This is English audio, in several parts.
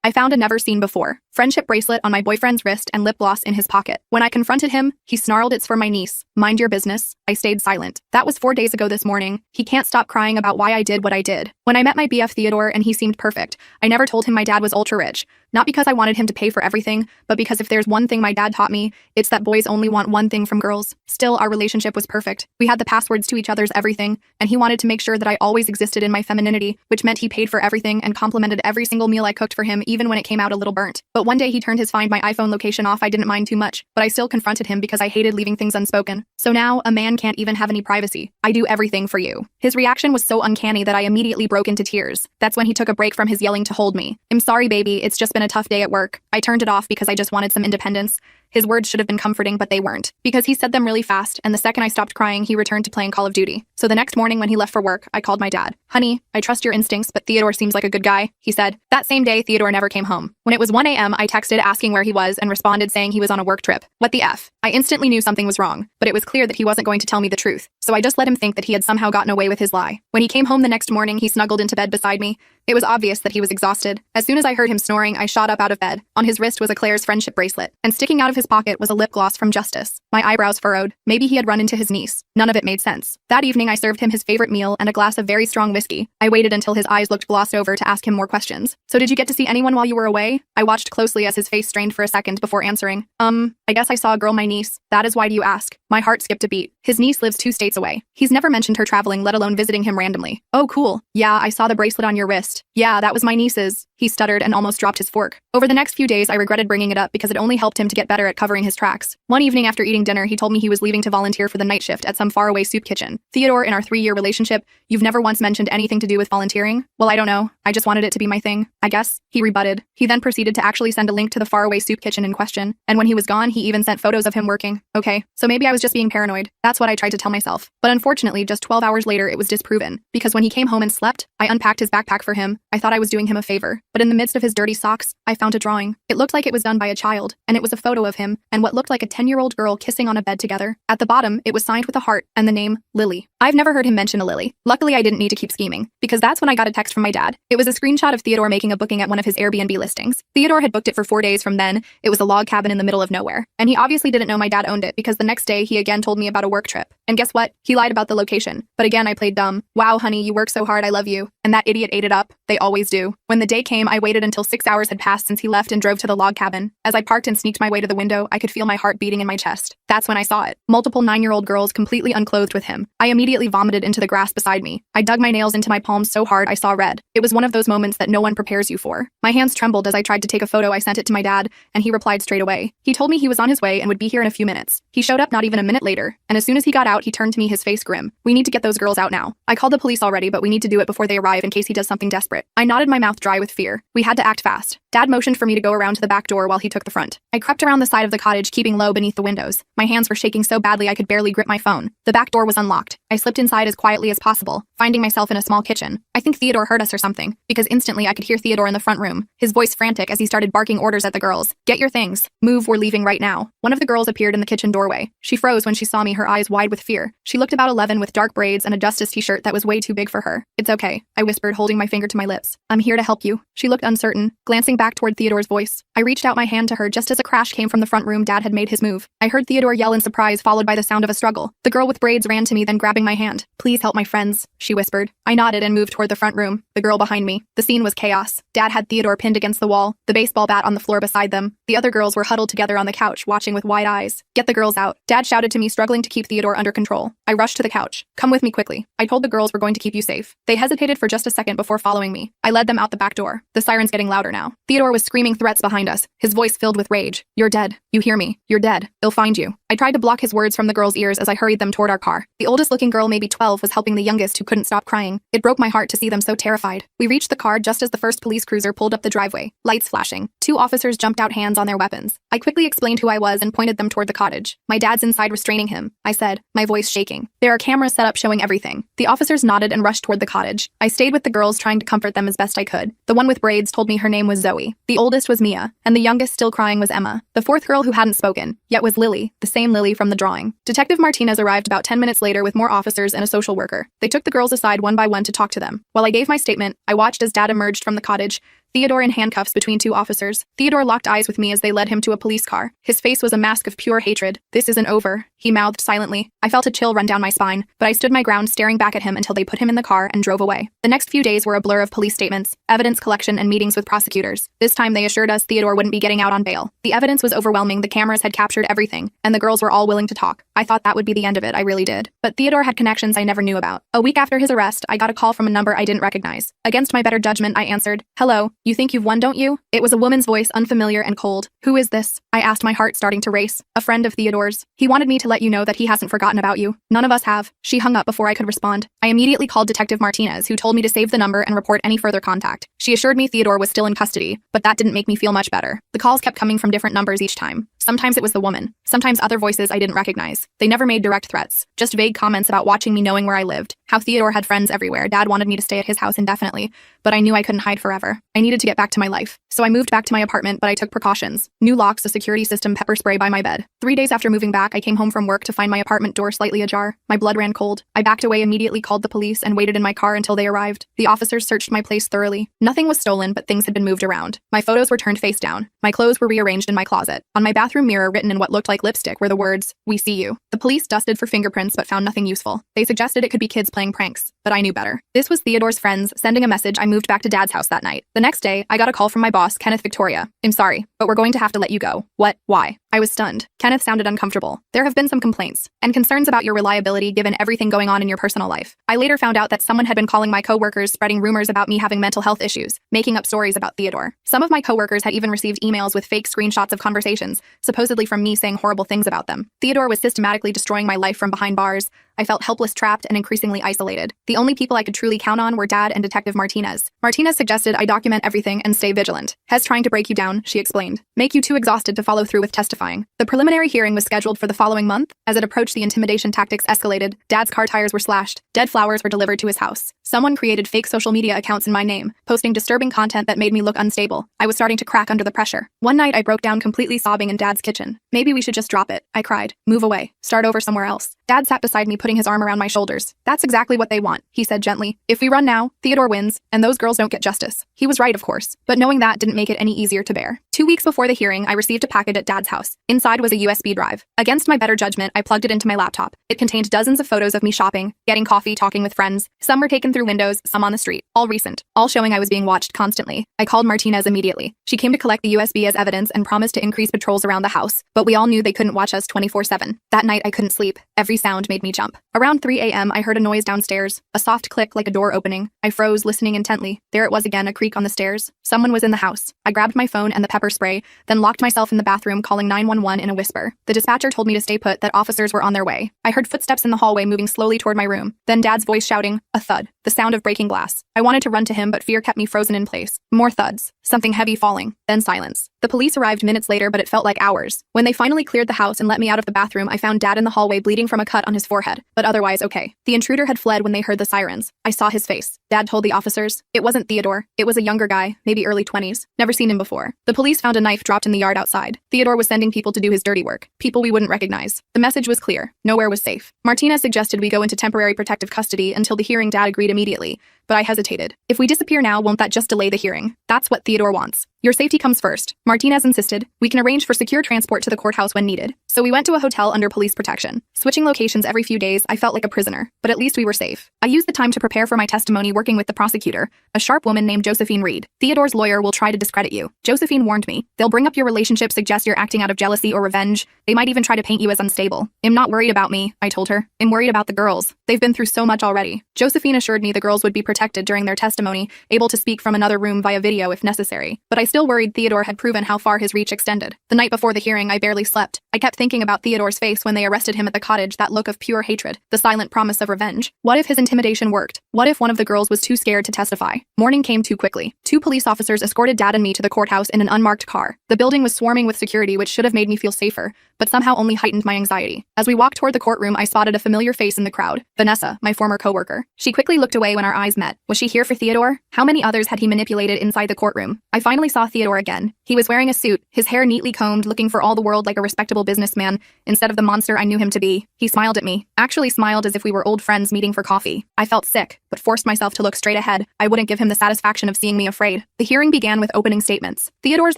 I found a never-seen-before friendship bracelet on my boyfriend's wrist and lip gloss in his pocket. When I confronted him, he snarled, "It's for my niece. Mind your business." I stayed silent. That was 4 days ago this morning. He can't stop crying about why I did what I did. When I met my BF Theodore and he seemed perfect, I never told him my dad was ultra-rich. Not because I wanted him to pay for everything, but because if there's one thing my dad taught me, it's that boys only want one thing from girls. Still, our relationship was perfect. We had the passwords to each other's everything, and he wanted to make sure that I always existed in my femininity, which meant he paid for everything and complimented every single meal I cooked for him, even when it came out a little burnt. But one day he turned his Find My iPhone location off. I didn't mind too much, but I still confronted him because I hated leaving things unspoken. So now, a man can't even have any privacy. I do everything for you. His reaction was so uncanny that I immediately broke into tears. That's when he took a break from his yelling to hold me. "I'm sorry, baby, it's just been a tough day at work." I turned it off because I just wanted some independence. His words should have been comforting, but they weren't. Because he said them really fast, and the second I stopped crying, he returned to playing Call of Duty. So the next morning when he left for work, I called my dad. "Honey, I trust your instincts, but Theodore seems like a good guy," he said. That same day, Theodore never came home. When it was 1 a.m., I texted asking where he was and responded saying he was on a work trip. What the F? I instantly knew something was wrong, but it was clear that he wasn't going to tell me the truth. So I just let him think that he had somehow gotten away with his lie. When he came home the next morning, he snuggled into bed beside me. It was obvious that he was exhausted. As soon as I heard him snoring, I shot up out of bed. On his wrist was a Claire's friendship bracelet, and sticking out of his pocket was a lip gloss from Justice. My eyebrows furrowed. Maybe he had run into his niece. None of it made sense. That evening, I served him his favorite meal and a glass of very strong whiskey. I waited until his eyes looked glossed over to ask him more questions. "So did you get to see anyone while you were away?" I watched closely as his face strained for a second before answering. I guess I saw a girl, my niece. That is why do you ask?" My heart skipped a beat. His niece lives 2 states away. He's never mentioned her traveling, let alone visiting him randomly. "Oh, cool. Yeah, I saw the bracelet on your wrist. Yeah, that was my niece's." He stuttered and almost dropped his fork. Over the next few days, I regretted bringing it up because it only helped him to get better at covering his tracks. One evening after eating dinner, he told me he was leaving to volunteer for the night shift at some faraway soup kitchen. "Theodore, in our 3-year relationship, you've never once mentioned anything to do with volunteering?" "Well, I don't know. I just wanted it to be my thing, I guess," he rebutted. He then proceeded to actually send a link to the faraway soup kitchen in question, and when he was gone, he even sent photos of him working. Okay, so maybe I was just being paranoid. That's what I tried to tell myself. But unfortunately, just 12 hours later, it was disproven. Because when he came home and slept, I unpacked his backpack for him. I thought I was doing him a favor. But in the midst of his dirty socks, I found a drawing. It looked like it was done by a child, and it was a photo of him and what looked like a 10-year-old girl kissing on a bed together. At the bottom, it was signed with a heart and the name Lily. I've never heard him mention a Lily. Luckily, I didn't need to keep scheming, because that's when I got a text from my dad. It was a screenshot of Theodore making a booking at one of his Airbnb listings. Theodore had booked it for 4 days from then. It was a log cabin in the middle of nowhere. And he obviously didn't know my dad owned it because the next day he again told me about a work trip. And guess what? He lied about the location. But again, I played dumb. "Wow, honey, you work so hard, I love you." And that idiot ate it up. They always do. When the day came, I waited until 6 hours had passed since he left and drove to the log cabin. As I parked and sneaked my way to the window, I could feel my heart beating in my chest. That's when I saw it. Multiple 9-year-old girls completely unclothed with him. I immediately vomited into the grass beside me. I dug my nails into my palms so hard I saw red. It was one of those moments that no one prepares you for. My hands trembled as I tried to take a photo. I sent it to my dad, and he replied straight away. He told me he was on his way and would be here in a few minutes. He showed up not even a minute later, and as soon as he got out, he turned to me, his face grim. "We need to get those girls out now. I called the police already, but we need to do it before they arrive in case he does something desperate." I nodded, my mouth dry with fear. We had to act fast. Dad motioned for me to go around to the back door while he took the front. I crept around the side of the cottage, keeping low beneath the windows. My hands were shaking so badly I could barely grip my phone. The back door was unlocked. I slipped inside as quietly as possible, finding myself in a small kitchen. I think Theodore heard us or something, because instantly I could hear Theodore in the front room, his voice frantic as he started barking orders at the girls. "Get your things. Move, we're leaving right now." One of the girls appeared in the kitchen doorway. She froze when she saw me, her eyes wide with fear. She looked about 11 with dark braids and a Justice t-shirt that was way too big for her. "It's okay," I whispered, holding my finger to my lips. "I'm here to help you." She looked uncertain, glancing back toward Theodore's voice. I reached out my hand to her just as a crash came from the front room. Dad had made his move. I heard Theodore yell in surprise, followed by the sound of a struggle. The girl with braids ran to me, then grabbing my hand. "Please help my friends," she whispered. I nodded and moved toward the front room, the girl behind me. The scene was chaos. Dad had Theodore pinned against the wall, the baseball bat on the floor beside them. The other girls were huddled together on the couch, watching with wide eyes. "Get the girls out," Dad shouted to me, struggling to keep Theodore under control. I rushed to the couch. "Come with me quickly. I told the girls we're going to keep you safe." They hesitated for just a second before following me. I led them out the back door. The siren's getting louder now. Theodore was screaming threats behind us, his voice filled with rage. "You're dead. You hear me? You're dead. They'll find you." I tried to block his words from the girls' ears as I hurried them toward our car. The oldest-looking girl, maybe 12, was helping the youngest, who couldn't stop crying. It broke my heart to see them so terrified. We reached the car just as the first police cruiser pulled up the driveway, lights flashing. 2 officers jumped out, hands on their weapons. I quickly explained who I was and pointed them toward the cottage. "My dad's inside restraining him," I said, my voice shaking. "There are cameras set up showing everything." The officers nodded and rushed toward the cottage. I stayed with the girls, trying to comfort them as best I could. The one with braids told me her name was Zoe. The oldest was Mia, and the youngest, still crying, was Emma. The 4th girl who hadn't spoken yet was Lily, the same Lily from the drawing. Detective Martinez arrived about 10 minutes later with more officers and a social worker. They took the girls aside one by one to talk to them. While I gave my statement, I watched as Dad emerged from the cottage, Theodore in handcuffs between two officers. Theodore locked eyes with me as they led him to a police car. His face was a mask of pure hatred. "This isn't over," he mouthed silently. I felt a chill run down my spine, but I stood my ground staring back at him until they put him in the car and drove away. The next few days were a blur of police statements, evidence collection, and meetings with prosecutors. This time they assured us Theodore wouldn't be getting out on bail. The evidence was overwhelming, the cameras had captured everything, and the girls were all willing to talk. I thought that would be the end of it, I really did. But Theodore had connections I never knew about. A week after his arrest, I got a call from a number I didn't recognize. Against my better judgment, I answered. "Hello, you think you've won, don't you?" It was a woman's voice, unfamiliar and cold. "Who is this?" I asked, my heart starting to race. "A friend of Theodore's. He wanted me to let you know that he hasn't forgotten about you. None of us have." She hung up before I could respond. I immediately called Detective Martinez, who told me to save the number and report any further contact. She assured me Theodore was still in custody, but that didn't make me feel much better. The calls kept coming from different numbers each time. Sometimes it was the woman, sometimes other voices I didn't recognize. They never made direct threats, just vague comments about watching me, knowing where I lived, how Theodore had friends everywhere. Dad wanted me to stay at his house indefinitely, but I knew I couldn't hide forever. I needed to get back to my life. So I moved back to my apartment, but I took precautions. New locks, a security system, pepper spray by my bed. 3 days after moving back, I came home from work to find my apartment door slightly ajar. My blood ran cold. I backed away, immediately called the police, and waited in my car until they arrived. The officers searched my place thoroughly. Nothing was stolen, but things had been moved around. My photos were turned face down. My clothes were rearranged in my closet. On my bathroom mirror, written in what looked like lipstick, were the words, "We see you." The police dusted for fingerprints but found nothing useful. They suggested it could be kids playing pranks, but I knew better. This was Theodore's friends sending a message. I moved back to Dad's house that night. The next day, I got a call from my boss, Kenneth. "Victoria, I'm sorry, but we're going to have to let you go." "What? Why?" I was stunned. Kenneth sounded uncomfortable. "There have been some complaints and concerns about your reliability given everything going on in your personal life. I later found out that someone had been calling my coworkers, spreading rumors about me having mental health issues, making up stories about Theodore. Some of my coworkers had even received emails with fake screenshots of conversations, supposedly from me saying horrible things about them. Theodore was systematically destroying my life from behind bars. I felt helpless, trapped, and increasingly isolated. The only people I could truly count on were Dad and Detective Martinez. Martinez suggested I document everything and stay vigilant. "Hes trying to break you down," she explained. "Make you too exhausted to follow through with testifying." The preliminary hearing was scheduled for the following month. As it approached, the intimidation tactics escalated. Dad's car tires were slashed. Dead flowers were delivered to his house. Someone created fake social media accounts in my name, posting disturbing content that made me look unstable. I was starting to crack under the pressure. One night, I broke down completely sobbing in Dad's kitchen. "Maybe we should just drop it," I cried. "Move away. Start over somewhere else." Dad sat beside me, putting his arm around my shoulders. "That's exactly what they want," he said gently. "If we run now, Theodore wins, and those girls don't get justice." He was right, of course, but knowing that didn't make it any easier to bear. 2 weeks before the hearing, I received a package at Dad's house. Inside was a USB drive. Against my better judgment, I plugged it into my laptop. It contained dozens of photos of me shopping, getting coffee, talking with friends. Some were taken through windows, some on the street. All recent. All showing I was being watched constantly. I called Martinez immediately. She came to collect the USB as evidence and promised to increase patrols around the house, but we all knew they couldn't watch us 24/7. That night, I couldn't sleep. Every sound made me jump. Around 3 a.m., I heard a noise downstairs, a soft click like a door opening. I froze, listening intently. There it was again, a creak on the stairs. Someone was in the house. I grabbed my phone and the pepper spray, then locked myself in the bathroom, calling 911 in a whisper. The dispatcher told me to stay put, that officers were on their way. I heard footsteps in the hallway moving slowly toward my room. Then Dad's voice shouting, a thud, the sound of breaking glass. I wanted to run to him, but fear kept me frozen in place. More thuds, something heavy falling, then silence. The police arrived minutes later, but it felt like hours. When they finally cleared the house and let me out of the bathroom, I found Dad in the hallway bleeding from a cut on his forehead, but otherwise okay. The intruder had fled when they heard the sirens. I saw his face. Dad told the officers. It wasn't Theodore. It was a younger guy, maybe early 20s. Never seen him before. The police found a knife dropped in the yard outside. Theodore was sending people to do his dirty work. People we wouldn't recognize. The message was clear. Nowhere was safe. Martinez suggested we go into temporary protective custody until the hearing. Dad agreed immediately, but I hesitated. If we disappear now, won't that just delay the hearing? That's what Theodore wants. Your safety comes first. Martinez insisted. We can arrange for secure transport to the courthouse when needed. So we went to a hotel under police protection. Switching locations every few days, I felt like a prisoner, but at least we were safe. I used the time to prepare for my testimony, working with the prosecutor, a sharp woman named Josephine Reed. Theodore's lawyer will try to discredit you. Josephine warned me. They'll bring up your relationship, suggest you're acting out of jealousy or revenge. They might even try to paint you as unstable. I'm not worried about me, I told her. I'm worried about the girls. They've been through so much already. Josephine assured me the girls would be protected during their testimony, able to speak from another room via video if necessary. But I still worried Theodore had proven how far his reach extended. The night before the hearing, I barely slept. I kept thinking about Theodore's face when they arrested him at the cottage, that look of pure hatred, the silent promise of revenge. What if his intimidation worked? What if one of the girls was too scared to testify? Morning came too quickly. 2 police officers escorted Dad and me to the courthouse in an unmarked car. The building was swarming with security, which should have made me feel safer, but somehow only heightened my anxiety. As we walked toward the courtroom, I spotted a familiar face in the crowd, Vanessa, my former coworker. She quickly looked away when our eyes met. Was she here for Theodore? How many others had he manipulated inside the courtroom? I finally saw Theodore again. He was wearing a suit, his hair neatly combed, looking for all the world like a respectable businessman, instead of the monster I knew him to be. He smiled at me, actually smiled as if we were old friends meeting for coffee. I felt sick, but forced myself to look straight ahead. I wouldn't give him the satisfaction of seeing me afraid. The hearing began with opening statements. Theodore's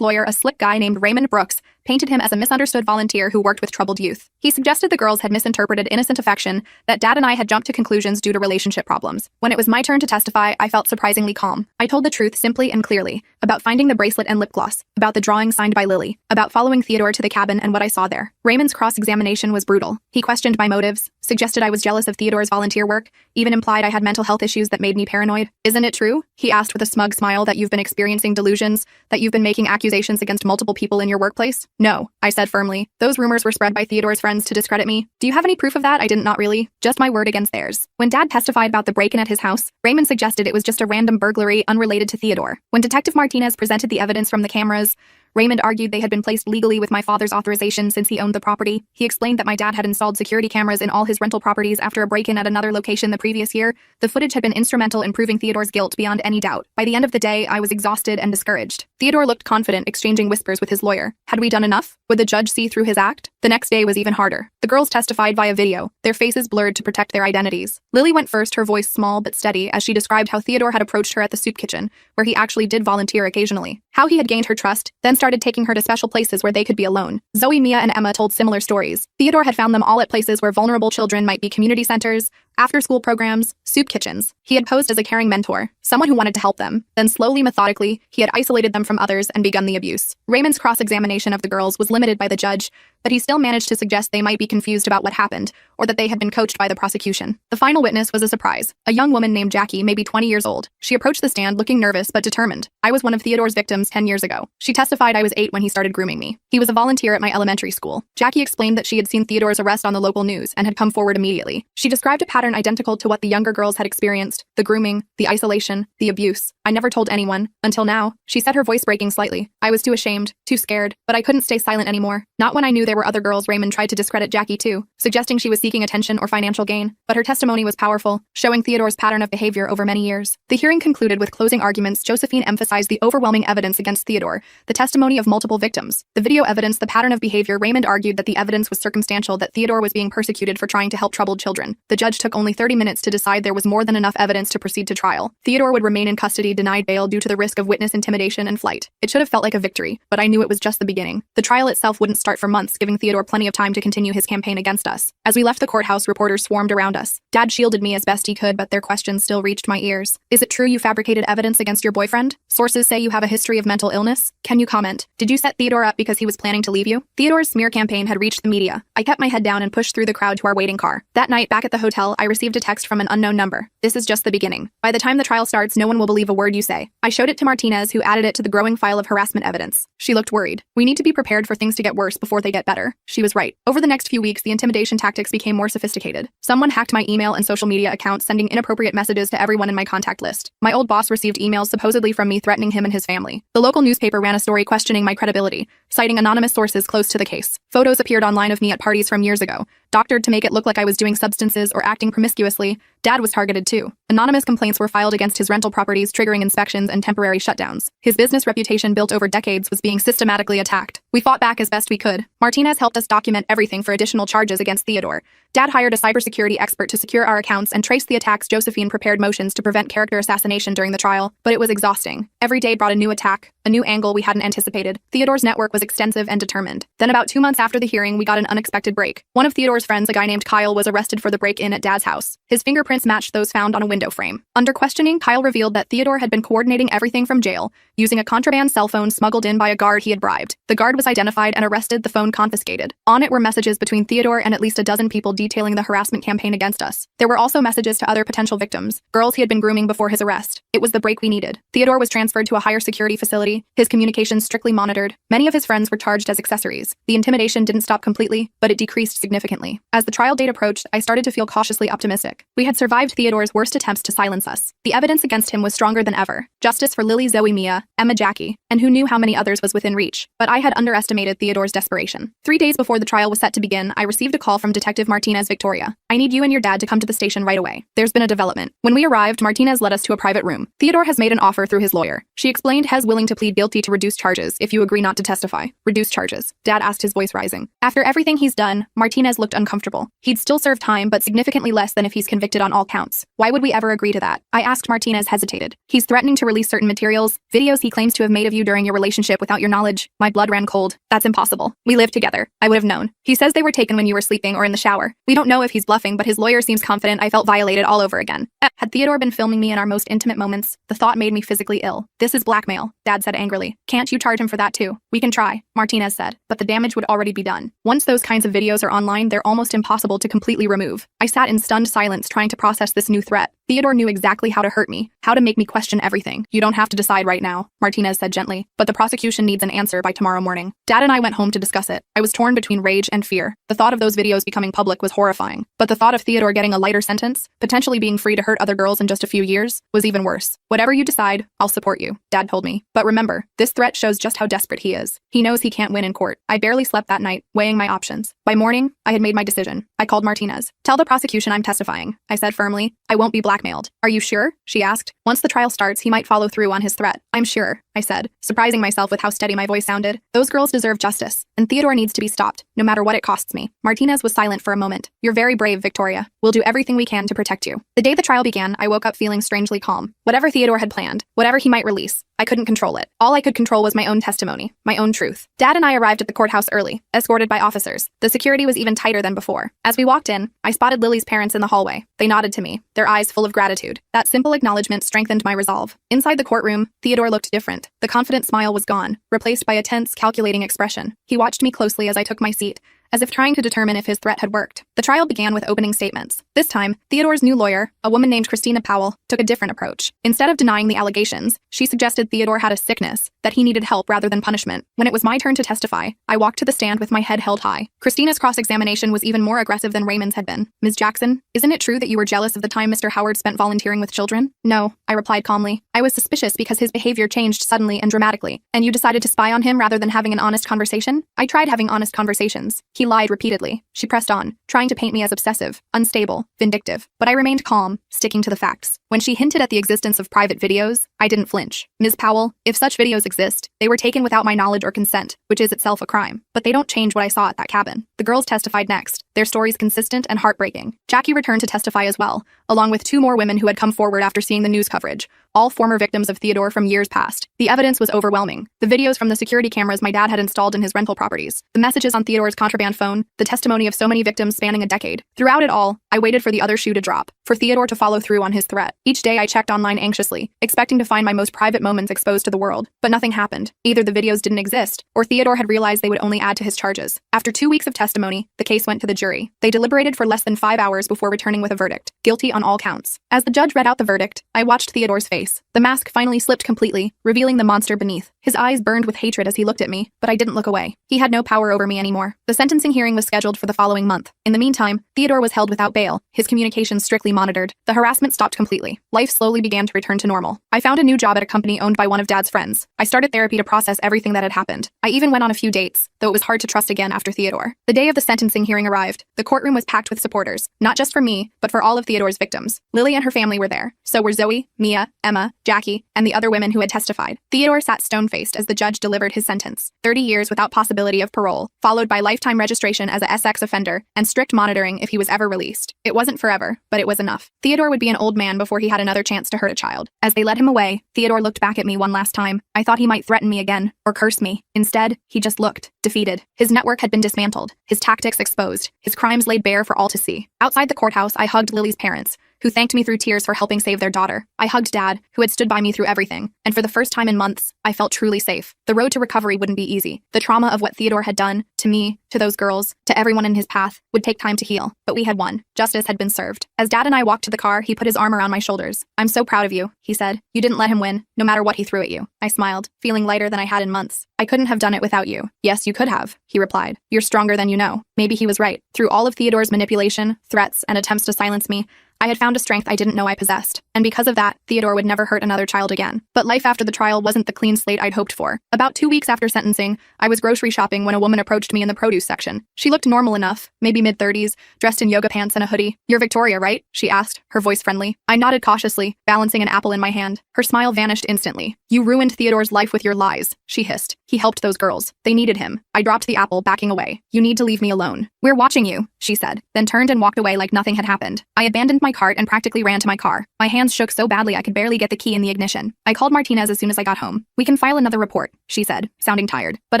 lawyer, a slick guy named Raymond Brooks, painted him as a misunderstood volunteer who worked with troubled youth. He suggested the girls had misinterpreted innocent affection, that Dad and I had jumped to conclusions due to relationship problems. When it was my turn to testify, I felt surprisingly calm. I told the truth simply and clearly, about finding the bracelet and lip gloss, about the drawing signed by Lily, about following Theodore to the cabin and what I saw there. Raymond's cross-examination was brutal. He questioned my motives, suggested I was jealous of Theodore's volunteer work, even implied I had mental health issues that made me paranoid. Isn't it true? He asked with a smug smile, that you've been experiencing delusions, that you've been making accusations against multiple people in your workplace? No, I said firmly. Those rumors were spread by Theodore's friends to discredit me. Do you have any proof of that? I didn't, not really. Just my word against theirs. When Dad testified about the break-in at his house, Raymond suggested it was just a random burglary unrelated to Theodore. When Detective Martinez presented the evidence from the cameras, Raymond argued they had been placed legally with my father's authorization since he owned the property. He explained that my dad had installed security cameras in all his rental properties after a break-in at another location the previous year. The footage had been instrumental in proving Theodore's guilt beyond any doubt. By the end of the day, I was exhausted and discouraged. Theodore looked confident, exchanging whispers with his lawyer. Had we done enough? Would the judge see through his act? The next day was even harder. The girls testified via video, their faces blurred to protect their identities. Lily went first, her voice small but steady, as she described how Theodore had approached her at the soup kitchen, where he actually did volunteer occasionally. How he had gained her trust, then started taking her to special places where they could be alone. Zoe, Mia, and Emma told similar stories. Theodore had found them all at places where vulnerable children might be: community centers, after-school programs, soup kitchens. He had posed as a caring mentor, someone who wanted to help them. Then slowly, methodically, he had isolated them from others and begun the abuse. Raymond's cross-examination of the girls was limited by the judge, but he still managed to suggest they might be confused about what happened, or that they had been coached by the prosecution. The final witness was a surprise. A young woman named Jackie, maybe 20 years old. She approached the stand looking nervous but determined. I was one of Theodore's victims 10 years ago. She testified I was 8 when he started grooming me. He was a volunteer at my elementary school. Jackie explained that she had seen Theodore's arrest on the local news and had come forward immediately. She described a pattern identical to what the younger girls had experienced: the grooming, the isolation, the abuse. I never told anyone, until now. She said, her voice breaking slightly. I was too ashamed, too scared, but I couldn't stay silent anymore. Not when I knew there were other girls. Raymond tried to discredit Jackie too, suggesting she was seeking attention or financial gain, but her testimony was powerful, showing Theodore's pattern of behavior over many years. The hearing concluded with closing arguments. Josephine emphasized the overwhelming evidence against Theodore, the testimony of multiple victims, the video evidence, the pattern of behavior. Raymond argued that the evidence was circumstantial, that Theodore was being persecuted for trying to help troubled children. The judge took only 30 minutes to decide there was more than enough evidence to proceed to trial. Theodore would remain in custody, denied bail due to the risk of witness intimidation and flight. It should have felt like a victory, but I knew it was just the beginning. The trial itself wouldn't start for months, giving Theodore plenty of time to continue his campaign against us. As we left the courthouse, reporters swarmed around us. Dad shielded me as best he could, but their questions still reached my ears. Is it true you fabricated evidence against your boyfriend? Sources say you have a history of mental illness. Can you comment? Did you set Theodore up because he was planning to leave you? Theodore's smear campaign had reached the media. I kept my head down and pushed through the crowd to our waiting car. That night, back at the hotel, I received a text from an unknown number. This is just the beginning. By the time the trial starts, no one will believe a word you say. I showed it to Martinez, who added it to the growing file of harassment evidence. She looked worried. We need to be prepared for things to get worse before they get better. She was right. Over the next few weeks, the intimidation tactics became more sophisticated. Someone hacked my email and social media accounts, sending inappropriate messages to everyone in my contact list. My old boss received emails supposedly from me threatening him and his family. The local newspaper ran a story questioning my credibility, citing anonymous sources close to the case. Photos appeared online of me at parties from years ago, doctored to make it look like I was doing substances or acting promiscuously. Dad was targeted too. Anonymous complaints were filed against his rental properties, triggering inspections and temporary shutdowns. His business reputation, built over decades, was being systematically attacked. We fought back as best we could. Martinez helped us document everything for additional charges against Theodore. Dad hired a cybersecurity expert to secure our accounts and trace the attacks. Josephine prepared motions to prevent character assassination during the trial, but it was exhausting. Every day brought a new attack, a new angle we hadn't anticipated. Theodore's network was extensive and determined. Then about 2 months after the hearing, we got an unexpected break. One of Theodore's friends, a guy named Kyle, was arrested for the break-in at Dad's house. His fingerprints matched those found on a window frame. Under questioning, Kyle revealed that Theodore had been coordinating everything from jail, using a contraband cell phone smuggled in by a guard he had bribed. The guard was identified and arrested, the phone confiscated. On it were messages between Theodore and at least a dozen people detailing the harassment campaign against us. There were also messages to other potential victims, girls he had been grooming before his arrest. It was the break we needed. Theodore was transferred to a higher security facility, his communications strictly monitored. Many of his friends were charged as accessories. The intimidation didn't stop completely, but it decreased significantly. As the trial date approached, I started to feel cautiously optimistic. We had survived Theodore's worst attempts to silence us. The evidence against him was stronger than ever. Justice for Lily, Zoe, Mia, Emma, Jackie, and who knew how many others was within reach. But I had underestimated Theodore's desperation. 3 days before the trial was set to begin, I received a call from Detective Martinez. Victoria, I need you and your dad to come to the station right away. There's been a development. When we arrived, Martinez led us to a private room. Theodore has made an offer through his lawyer. She explained he's willing to plead guilty to reduced charges if you agree not to testify. Reduced charges? Dad asked, his voice rising. After everything he's done, Martinez looked uncomfortable. He'd still serve time, but significantly less than if he's convicted on all counts. Why would we ever agree to that? I asked. Martinez hesitated. He's threatening to release certain materials, videos he claims to have made of you during your relationship without your knowledge. My blood ran cold. That's impossible. We lived together. I would have known. He says they were taken when you were sleeping or in the shower. We don't know if he's bluffing, but his lawyer seems confident. I felt violated all over again. Had Theodore been filming me in our most intimate moments? The thought made me physically ill. This is blackmail, Dad said angrily. Can't you charge him for that too? We can try, Martinez said, but the damage would already be done. Once those kinds of videos are online, they're almost impossible to completely remove. I sat in stunned silence trying to process this new threat. Theodore knew exactly how to hurt me, how to make me question everything. You don't have to decide right now, Martinez said gently, but the prosecution needs an answer by tomorrow morning. Dad and I went home to discuss it. I was torn between rage and fear. The thought of those videos becoming public was horrifying, but the thought of Theodore getting a lighter sentence, potentially being free to hurt other girls in just a few years, was even worse. Whatever you decide, I'll support you, Dad told me. But remember, this threat shows just how desperate he is. He knows he can't win in court. I barely slept that night, weighing my options. By morning, I had made my decision. I called Martinez. Tell the prosecution I'm testifying, I said firmly. I won't be blackmailed. Are you sure? She asked. Once the trial starts, he might follow through on his threat. I'm sure, I said, surprising myself with how steady my voice sounded. Those girls deserve justice, and Theodore needs to be stopped, no matter what it costs me. Martinez was silent for a moment. You're very brave, Victoria. We'll do everything we can to protect you. The day the trial began, I woke up feeling strangely calm. Whatever Theodore had planned, whatever he might release, I couldn't control it. All I could control was my own testimony, my own truth. Dad and I arrived at the courthouse early, escorted by officers. The security was even tighter than before. As we walked in, I spotted Lily's parents in the hallway. They nodded to me, their eyes full of gratitude. That simple acknowledgement strengthened my resolve. Inside the courtroom, Theodore looked different. The confident smile was gone, replaced by a tense, calculating expression. He watched me closely as I took my seat, as if trying to determine if his threat had worked. The trial began with opening statements. This time, Theodore's new lawyer, a woman named Christina Powell, took a different approach. Instead of denying the allegations, she suggested Theodore had a sickness, that he needed help rather than punishment. When it was my turn to testify, I walked to the stand with my head held high. Christina's cross-examination was even more aggressive than Raymond's had been. Ms. Jackson, isn't it true that you were jealous of the time Mr. Howard spent volunteering with children? No, I replied calmly. I was suspicious because his behavior changed suddenly and dramatically. And you decided to spy on him rather than having an honest conversation? I tried having honest conversations. He lied repeatedly. She pressed on, trying to paint me as obsessive, unstable, vindictive. But I remained calm, sticking to the facts. When she hinted at the existence of private videos, I didn't flinch. Ms. Powell, if such videos exist, they were taken without my knowledge or consent, which is itself a crime. But they don't change what I saw at that cabin. The girls testified next, their stories consistent and heartbreaking. Jackie returned to testify as well, along with 2 more women who had come forward after seeing the news coverage, all former victims of Theodore from years past. The evidence was overwhelming. The videos from the security cameras my dad had installed in his rental properties, the messages on Theodore's contraband phone, the testimony of so many victims spanning a decade. Throughout it all, I waited for the other shoe to drop, for Theodore to follow through on his threat. Each day I checked online anxiously, expecting to find my most private moments exposed to the world. But nothing happened. Either the videos didn't exist, or Theodore had realized they would only add to his charges. After 2 weeks of testimony, the case went to the jury. They deliberated for less than 5 hours before returning with a verdict, guilty on all counts. As the judge read out the verdict, I watched Theodore's face. The mask finally slipped completely, revealing the monster beneath. His eyes burned with hatred as he looked at me, but I didn't look away. He had no power over me anymore. The sentencing hearing was scheduled for the following month. In the meantime, Theodore was held without bail, his communications strictly monitored. The harassment stopped completely. Life slowly began to return to normal. I found a new job at a company owned by one of Dad's friends. I started therapy to process everything that had happened. I even went on a few dates, though it was hard to trust again after Theodore. The day of the sentencing hearing arrived. The courtroom was packed with supporters, not just for me, but for all of Theodore's victims. Lily and her family were there. So were Zoe, Mia, Emma, Jackie, and the other women who had testified. Theodore sat stone-faced as the judge delivered his sentence. 30 years without possibility of parole, followed by lifetime registration as a SX offender, and strict monitoring if he was ever released. It wasn't forever, but it was enough. Theodore would be an old man before he had another chance to hurt a child. As they led him away, Theodore looked back at me one last time. I thought he might threaten me again, or curse me. Instead, he just looked, defeated. His network had been dismantled, his tactics exposed, his crimes laid bare for all to see. Outside the courthouse, I hugged Lily's parents, who thanked me through tears for helping save their daughter. I hugged Dad, who had stood by me through everything, and for the first time in months, I felt truly safe. The road to recovery wouldn't be easy. The trauma of what Theodore had done, to me, to those girls, to everyone in his path, would take time to heal. But we had won. Justice had been served. As Dad and I walked to the car, he put his arm around my shoulders. I'm so proud of you, he said. You didn't let him win, no matter what he threw at you. I smiled, feeling lighter than I had in months. I couldn't have done it without you. Yes, you could have, he replied. You're stronger than you know. Maybe he was right. Through all of Theodore's manipulation, threats, and attempts to silence me, I had found a strength I didn't know I possessed, and because of that, Theodore would never hurt another child again. But life after the trial wasn't the clean slate I'd hoped for. About 2 weeks after sentencing, I was grocery shopping when a woman approached me in the produce section. She looked normal enough, maybe mid-30s, dressed in yoga pants and a hoodie. "You're Victoria, right?" she asked, her voice friendly. I nodded cautiously, balancing an apple in my hand. Her smile vanished instantly. "You ruined Theodore's life with your lies," she hissed. "He helped those girls. They needed him." I dropped the apple, backing away. "You need to leave me alone." "We're watching you," she said, then turned and walked away like nothing had happened. I abandoned my cart and practically ran to my car. My hands shook so badly I could barely get the key in the ignition. I called Martinez as soon as I got home. "We can file another report," she said, sounding tired. But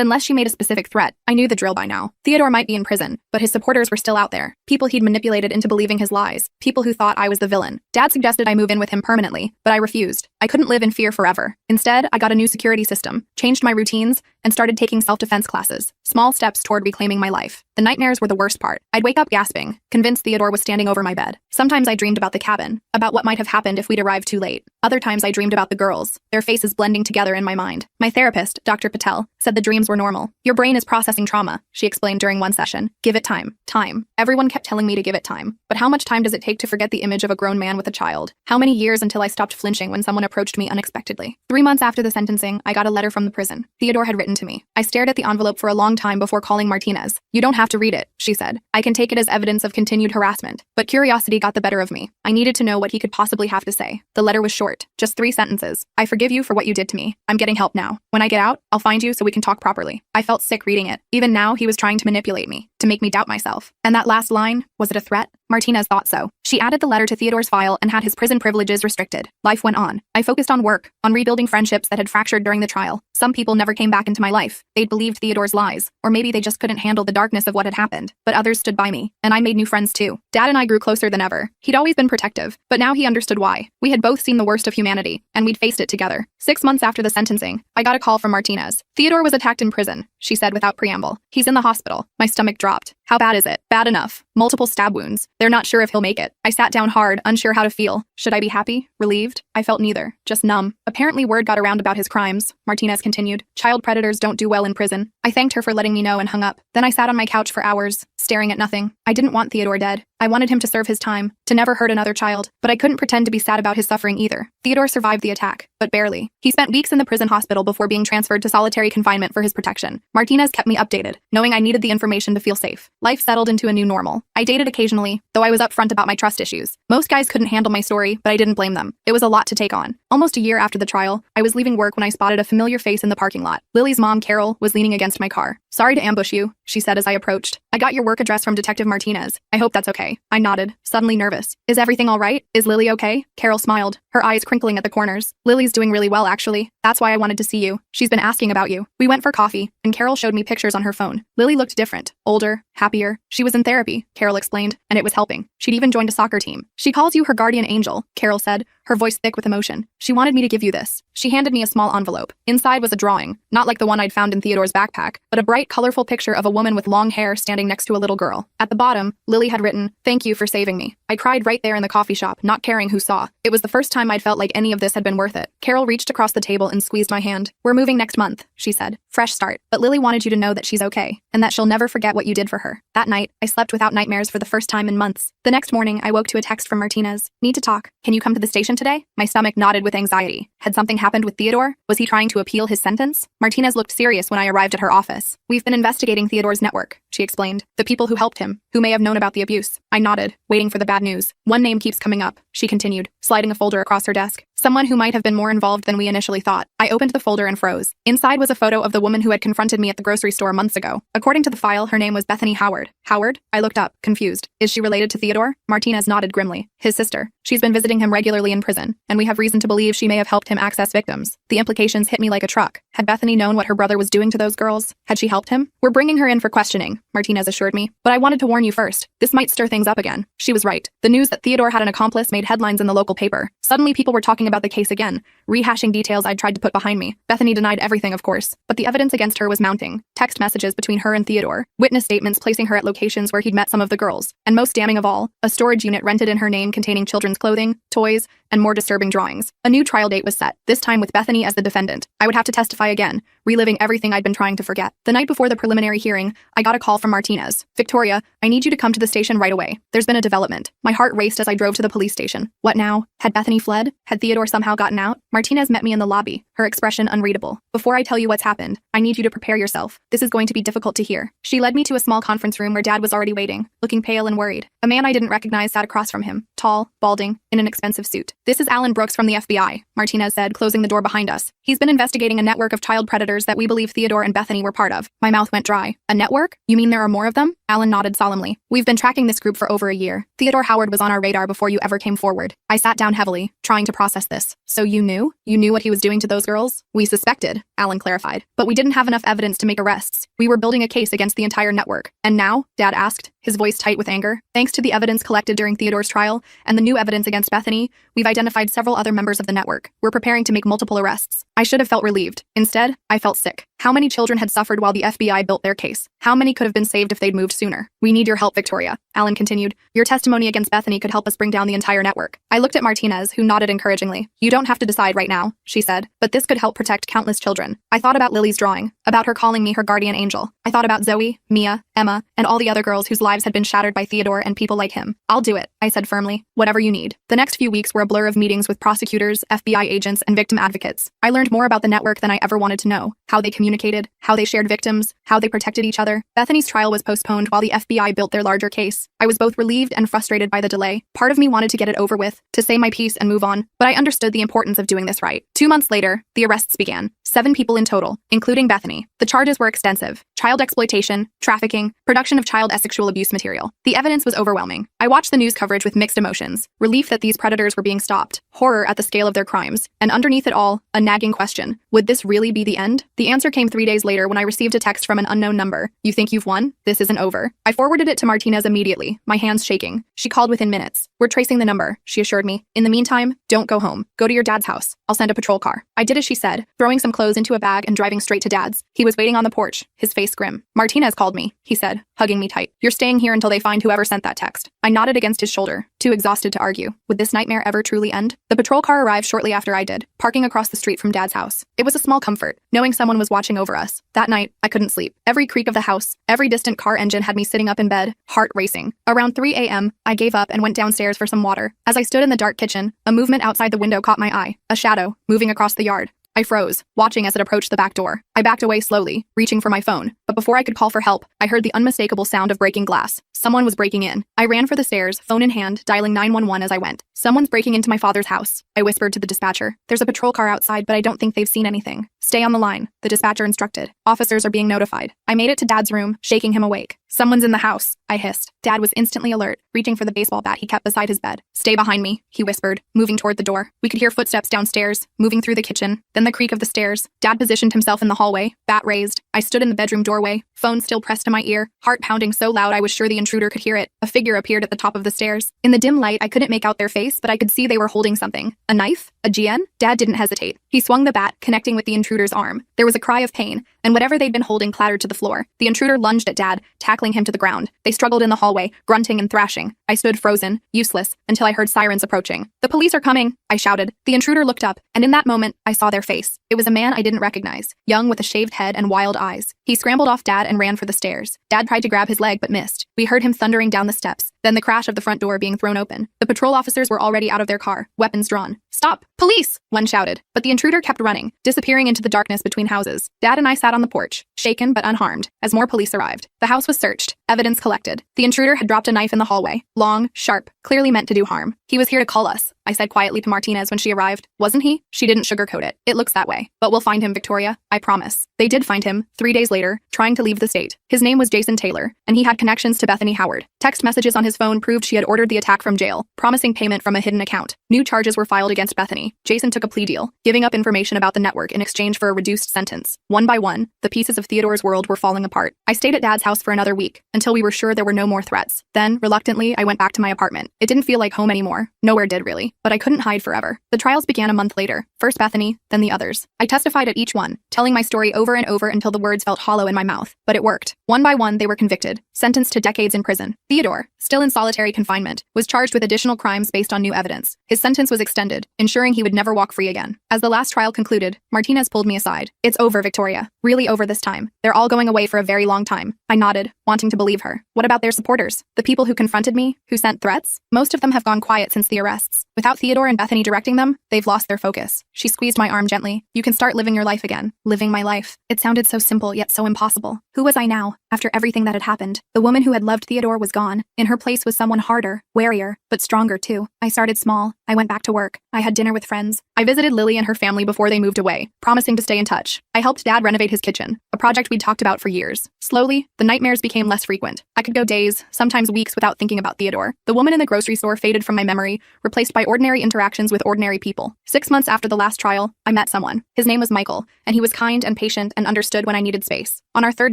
unless she made a specific threat, I knew the drill by now. Theodore might be in prison, but his supporters were still out there. People he'd manipulated into believing his lies. People who thought I was the villain. Dad suggested I move in with him permanently, but I refused. I couldn't live in fear forever. Instead, I got a new security system, changed my routines, and started taking self-defense classes. Small steps toward reclaiming my life. The nightmares were the worst part. I'd wake up gasping, convinced Theodore was standing over my bed. Sometimes I dreamed about the cabin, about what might have happened if we'd arrived too late. Other times I dreamed about the girls, their faces blending together in my mind. My therapist, Dr. Patel, said the dreams were normal. "Your brain is processing trauma," she explained during one session. "Give it time. Time." Everyone kept telling me to give it time. But how much time does it take to forget the image of a grown man with a child? How many years until I stopped flinching when someone approached me unexpectedly? 3 months after the sentencing, I got a letter from the prison. Theodore had written to me. I stared at the envelope for a long time before calling Martinez. "You don't have to read it," she said. "I can take it as evidence of continued harassment." But curiosity got the better of me. I needed to know what he could possibly have to say. The letter was short, just 3 sentences. "I forgive you for what you did to me. I'm getting help now. When I get out, I'll find you so we can talk properly." I felt sick reading it. Even now, he was trying to manipulate me, to make me doubt myself. And that last line, was it a threat? Martinez thought so. She added the letter to Theodore's file and had his prison privileges restricted. Life went on. I focused on work, on rebuilding friendships that had fractured during the trial. Some people never came back into my life. They'd believed Theodore's lies, or maybe they just couldn't handle the darkness of what had happened. But others stood by me, and I made new friends too. Dad and I grew closer than ever. He'd always been protective, but now he understood why. We had both seen the worst of humanity, and we'd faced it together. 6 months after the sentencing, I got a call from Martinez. "Theodore was attacked in prison," she said without preamble. "He's in the hospital." My stomach dropped. How bad is it? Bad enough. Multiple stab wounds. They're not sure if he'll make it. I sat down hard, unsure how to feel. Should I be happy? Relieved? I felt neither. Just numb. "Apparently word got around about his crimes," Martinez continued. "Child predators don't do well in prison." I thanked her for letting me know and hung up. Then I sat on my couch for hours, staring at nothing. I didn't want Theodore dead. I wanted him to serve his time, to never hurt another child, but I couldn't pretend to be sad about his suffering either. Theodore survived the attack, but barely. He spent weeks in the prison hospital before being transferred to solitary confinement for his protection. Martinez kept me updated, knowing I needed the information to feel safe. Life settled into a new normal. I dated occasionally, though I was upfront about my trust issues. Most guys couldn't handle my story, but I didn't blame them. It was a lot to take on. Almost a year after the trial, I was leaving work when I spotted a familiar face in the parking lot. Lily's mom, Carol, was leaning against my car. "Sorry to ambush you," she said as I approached. "I got your work address from Detective Martinez. I hope that's okay." I nodded, suddenly nervous. "Is everything all right? Is Lily okay?" Carol smiled, her eyes crinkling at the corners. "Lily's doing really well, actually. That's why I wanted to see you. She's been asking about you." We went for coffee, and Carol showed me pictures on her phone. Lily looked different, older, happier. She was in therapy, Carol explained, and it was helping. She'd even joined a soccer team. "She calls you her guardian angel," Carol said, her voice thick with emotion. "She wanted me to give you this." She handed me a small envelope. Inside was a drawing, not like the one I'd found in Theodore's backpack, but a bright, colorful picture of a woman with long hair standing next to a little girl. At the bottom, Lily had written, "Thank you for saving me." I cried right there in the coffee shop, not caring who saw. It was the first time I'd felt like any of this had been worth it. Carol reached across the table and squeezed my hand. "We're moving next month," she said. "Fresh start. But Lily wanted you to know that she's okay, and that she'll never forget what you did for her." That night, I slept without nightmares for the first time in months. The next morning, I woke to a text from Martinez. "Need to talk. Can you come to the station today?" My stomach nodded with anxiety. Had something happened with Theodore? Was he trying to appeal his sentence? Martinez looked serious when I arrived at her office. "We've been investigating Theodore's network," she explained. "The people who helped him, who may have known about the abuse." I nodded, waiting for the bad news. "One name keeps coming up," she continued, sliding a folder across her desk. "Someone who might have been more involved than we initially thought." I opened the folder and froze. Inside was a photo of the woman who had confronted me at the grocery store months ago. According to the file, her name was Bethany Howard. Howard? I looked up, confused. "Is she related to Theodore?" Martinez nodded grimly. "His sister. She's been visiting him regularly in prison, and we have reason to believe she may have helped him access victims." The implications hit me like a truck. Had Bethany known what her brother was doing to those girls? Had she helped him? "We're bringing her in for questioning," Martinez assured me. "But I wanted to warn you first. This might stir things up again." She was right. The news that Theodore had an accomplice made headlines in the local paper. Suddenly people were talking about the case again, rehashing details I'd tried to put behind me. Bethany denied everything, of course, but the evidence against her was mounting. text messages between her and Theodore, witness statements placing her at locations where he'd met some of the girls, and most damning of all, a storage unit rented in her name containing children's clothing, toys, and more disturbing drawings. A new trial date was set, this time with Bethany as the defendant. I would have to testify again, reliving everything I'd been trying to forget. The night before the preliminary hearing, I got a call from Martinez. "Victoria, I need you to come to the station right away. There's been a development." My heart raced as I drove to the police station. What now? Had Bethany fled? Had Theodore somehow gotten out? Martinez met me in the lobby, her expression unreadable. "Before I tell you what's happened, I need you to prepare yourself. This is going to be difficult to hear." She led me to a small conference room where Dad was already waiting, looking pale and worried. A man I didn't recognize sat across from him, tall, balding, in an expensive suit. "This is Alan Brooks from the FBI," Martinez said, closing the door behind us. "He's been investigating a network of child predators that we believe Theodore and Bethany were part of." My mouth went dry. "A network? You mean there are more of them?" Alan nodded solemnly. "We've been tracking this group for over a year. Theodore Howard was on our radar before you ever came forward." I sat down heavily, trying to process this. "So you knew? You knew what he was doing to those girls?" "We suspected," Alan clarified. "But we didn't have enough evidence to make arrests. We were building a case against the entire network." "And now?" Dad asked, his voice tight with anger. "Thanks to the evidence collected during Theodore's trial and the new evidence against Bethany, we've identified several other members of the network. We're preparing to make multiple arrests." I should have felt relieved. Instead, I felt sick. How many children had suffered while the FBI built their case? How many could have been saved if they'd moved sooner? "We need your help, Victoria," Alan continued. "Your testimony against Bethany could help us bring down the entire network." I looked at Martinez, who nodded encouragingly. "You don't have to decide right now," she said, "but this could help protect countless children." I thought about Lily's drawing, about her calling me her guardian angel. I thought about Zoe, Mia, Emma, and all the other girls whose lives had been shattered by Theodore and people like him. "I'll do it," I said firmly. "Whatever you need." The next few weeks were a blur of meetings with prosecutors, FBI agents, and victim advocates. I learned more about the network than I ever wanted to know. How they communicated, how they shared victims, how they protected each other. Bethany's trial was postponed while the FBI built their larger case. I was both relieved and frustrated by the delay. Part of me wanted to get it over with, to say my piece and move on, but I understood the importance of doing this right. 2 months later, the arrests began. 7 people in total, including Bethany. The charges were extensive: child exploitation, trafficking, production of child sexual abuse material. The evidence was overwhelming. I watched the news coverage with mixed emotions: relief that these predators were being stopped, horror at the scale of their crimes, and underneath it all, a nagging question: would this really be the end? The answer came 3 days later when I received a text from an unknown number. "You think you've won? This isn't over." I forwarded it to Martinez immediately, my hands shaking. She called within minutes. "We're tracing the number," she assured me. "In the meantime, don't go home. Go to your dad's house. I'll send a patrol car." I did as she said, throwing some clothes into a bag and driving straight to Dad's. He was waiting on the porch, his face grim. "Martinez called me," he said, hugging me tight. "You're staying here until they find whoever sent that text." I nodded against his shoulder, too exhausted to argue. Would this nightmare ever truly end? The patrol car arrived shortly after I did, parking across the street from Dad's house. It was a small comfort, knowing someone was watching over us. That night, I couldn't sleep. Every creak of the house, every distant car engine had me sitting up in bed, heart racing. Around 3 a.m., I gave up and went downstairs for some water. As I stood in the dark kitchen, a movement outside the window caught my eye, a shadow, moving across the yard. I froze, watching as it approached the back door. I backed away slowly, reaching for my phone, but before I could call for help, I heard the unmistakable sound of breaking glass. Someone was breaking in. I ran for the stairs, phone in hand, dialing 911 as I went. "Someone's breaking into my father's house," I whispered to the dispatcher. "There's a patrol car outside, but I don't think they've seen anything." "Stay on the line," the dispatcher instructed. "Officers are being notified." I made it to Dad's room, shaking him awake. "Someone's in the house," I hissed. Dad was instantly alert, reaching for the baseball bat he kept beside his bed. "Stay behind me," he whispered, moving toward the door. We could hear footsteps downstairs, moving through the kitchen, then the creak of the stairs. Dad positioned himself in the hallway, bat raised. I stood in the bedroom doorway, phone still pressed to my ear, heart pounding so loud I was sure the intruder could hear it. A figure appeared at the top of the stairs. In the dim light, I couldn't make out their face, but I could see they were holding something. A knife? A GN? Dad didn't hesitate. He swung the bat, connecting with the intruder's arm. There was a cry of pain, and whatever they'd been holding clattered to the floor. The intruder lunged at Dad, tackling him to the ground. They struggled in the hallway, grunting and thrashing. I stood frozen, useless, until I heard sirens approaching. "The police are coming," I shouted. The intruder looked up, and in that moment, I saw their face. It was a man I didn't recognize, young with a shaved head and wild eyes. He scrambled off Dad and ran for the stairs. Dad tried to grab his leg but missed. We heard him thundering down the steps, then the crash of the front door being thrown open. The patrol officers were already out of their car, weapons drawn. "Stop! Police!" one shouted. But the intruder kept running, disappearing into the darkness between houses. Dad and I sat on the porch, shaken but unharmed, as more police arrived. The house was searched, evidence collected. The intruder had dropped a knife in the hallway, long, sharp, clearly meant to do harm. "He was here to cull us," I said quietly to Martinez when she arrived. "Wasn't he?" She didn't sugarcoat it. "It looks that way. But we'll find him, Victoria. I promise." They did find him, 3 days later, trying to leave the state. His name was Jason Taylor, and he had connections to Bethany Howard. Text messages on his phone proved she had ordered the attack from jail, promising payment from a hidden account. New charges were filed against Bethany. Jason took a plea deal, giving up information about the network in exchange for a reduced sentence. One by one, the pieces of Theodore's world were falling apart. I stayed at Dad's house for another week, until we were sure there were no more threats. Then, reluctantly, I went back to my apartment. It didn't feel like home anymore. Nowhere did really. But I couldn't hide forever. The trials began a month later. First Bethany, then the others. I testified at each one, telling my story over and over until the words felt hollow in my mouth. But it worked. One by one, they were convicted, sentenced to decades in prison. Theodore, still in solitary confinement, was charged with additional crimes based on new evidence. His sentence was extended, ensuring he would never walk free again. As the last trial concluded, Martinez pulled me aside. "It's over, Victoria. Really over this time. They're all going away for a very long time." I nodded, wanting to believe her. What about their supporters? The people who confronted me? Who sent threats? Most of them have gone quiet since the arrests. Without Theodore and Bethany directing them, they've lost their focus. She squeezed my arm gently. "You can start living your life again." Living my life. It sounded so simple yet so impossible. Who was I now, after everything that had happened? The woman who had loved Theodore was gone. In her place was someone harder, warier, but stronger too. I started small. I went back to work. I had dinner with friends. I visited Lily and her family before they moved away, promising to stay in touch. I helped Dad renovate his kitchen, a project we'd talked about for years. Slowly, the nightmares became less frequent. I could go days, sometimes weeks without thinking about Theodore. The woman in the grocery store faded from my memory, replaced by ordinary interactions with ordinary people. 6 months after the last trial, I met someone. His name was Michael, and he was kind and patient and understood when I needed space. On our third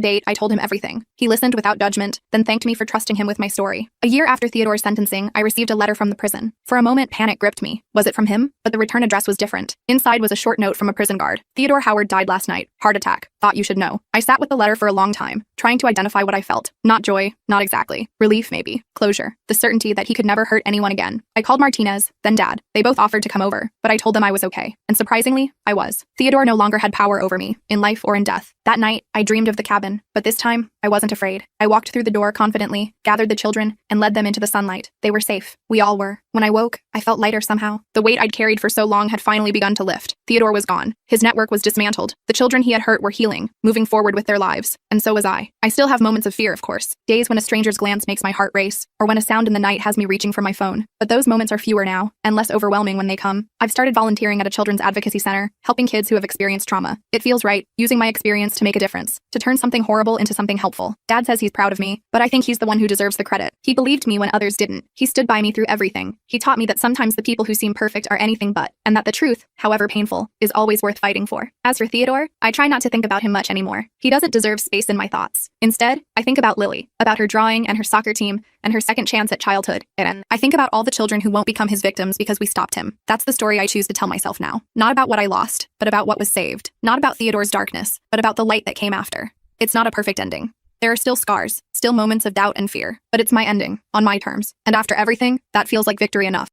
date, I told him everything. He listened without judgment, then thanked me for trusting him with my story. A year after Theodore's sentencing, I received a letter from the prison. For a moment, panic gripped me. Was it from him? But the return address was different. Inside was a short note from a prison guard. "Theodore Howard died last night. Heart attack. Thought you should know." I sat with the letter for a long time, trying to identify what I felt. Not joy, not exactly. Relief, maybe. Closure. The certainty that he could never hurt anyone again. I called Martinez, then Dad. They both offered to come over, but I told them I was okay. And surprisingly, I was. Theodore no longer had power over me, in life or in death. That night, I dreamed of the cabin, but this time, I wasn't afraid. I walked through the door confidently, gathered the children, and led them into the sunlight. They were safe. We all were. When I woke, I felt lighter somehow. The weight I'd carried for so long had finally begun to lift. Theodore was gone. His network was dismantled. The children he had hurt were healing, moving forward with their lives. And so was I. I still have moments of fear, of course. Days when a stranger's glance makes my heart race, or when a sound in the night has me reaching for my phone. But those moments are fewer now, and less overwhelming when they come. I've started volunteering at a children's advocacy center, helping kids who have experienced trauma. It feels right, using my experience to make a difference, to turn something horrible into something helpful. Dad says he's proud of me, but I think he's the one who deserves the credit. He believed me when others didn't. He stood by me through everything. He taught me that sometimes the people who seem perfect are anything but, and that the truth, however painful, is always worth fighting for. As for Theodore, I try not to think about him much anymore. He doesn't deserve space in my thoughts. Instead, I think about Lily, about her drawing and her soccer team, and her second chance at childhood. And I think about all the children who won't become his victims because we stopped him. That's the story I choose to tell myself now. Not about what I lost, but about what was saved. Not about Theodore's darkness, but about the light that came after. It's not a perfect ending. There are still scars, still moments of doubt and fear, but it's my ending, on my terms. And after everything, that feels like victory enough.